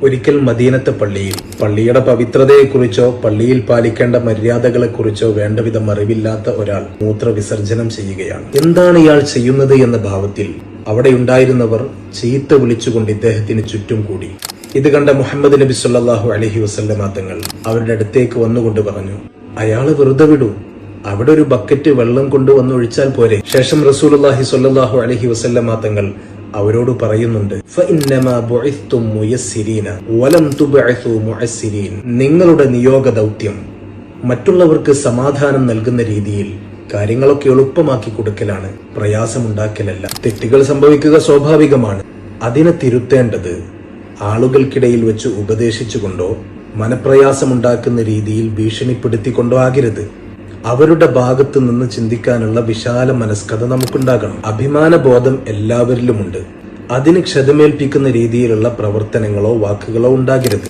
ഒരിക്കൽ മദീനത്തെ പള്ളിയുടെ പവിത്രതയെക്കുറിച്ചോ പള്ളിയിൽ പാലിക്കേണ്ട മര്യാദകളെക്കുറിച്ചോ വേണ്ടവിധം അറിവില്ലാത്ത ഒരാൾ മൂത്രവിസർജനം ചെയ്യുകയാണ്. എന്താണ് ഇയാൾ ചെയ്യുന്നത് എന്ന ഭാവത്തിൽ അവിടെ ഉണ്ടായിരുന്നവർ ചീത്ത വിളിച്ചുകൊണ്ട് ഇദ്ദേഹത്തിന് ചുറ്റും കൂടി. ഇത് കണ്ട മുഹമ്മദ് നബി സല്ലല്ലാഹു അലൈഹി വസല്ലമ തങ്ങൾ അവരുടെ അടുത്തേക്ക് വന്നുകൊണ്ട് പറഞ്ഞു, അയാള് വെറുതെ വിടൂ, അവിടെ ഒരു ബക്കറ്റ് വെള്ളം കൊണ്ടുവന്ന് ഒഴിച്ചാൽ പോരെ. ശേഷം റസൂലുള്ളാഹി സ്വല്ലല്ലാഹു അലൈഹി വസല്ലമ തങ്ങൾ അവരോട് പറയുന്നുണ്ട്, ഫഇന്നമാ ബുഇസ്തും മുയസ്സിരീന വലം തുബഅസു മുഅസ്സിരീൻ. നിങ്ങളുടെ നിയോഗ ദൗത്യം മറ്റുള്ളവർക്ക് സമാധാനം നൽകുന്ന രീതിയിൽ കാര്യങ്ങളൊക്കെ എളുപ്പമാക്കി കൊടുക്കലാണ്, പ്രയാസമുണ്ടാക്കലല്ല. തെറ്റുകൾ സംഭവിക്കുക സ്വാഭാവികമാണ്. അതിനെ തിരുത്തേണ്ടത് ആളുകൾക്കിടയിൽ വെച്ച് ഉപദേശിച്ചുകൊണ്ടോ മനപ്രയാസമുണ്ടാക്കുന്ന രീതിയിൽ ഭീഷണിപ്പെടുത്തിക്കൊണ്ടോ ആകരുത്. അവരുടെ ഭാഗത്ത് നിന്ന് ചിന്തിക്കാനുള്ള വിശാല മനസ്കത നമുക്കുണ്ടാകണം. അഭിമാനബോധം എല്ലാവരിലുമുണ്ട്. അതിന് ക്ഷതമേൽപ്പിക്കുന്ന രീതിയിലുള്ള പ്രവർത്തനങ്ങളോ വാക്കുകളോ ഉണ്ടാകരുത്.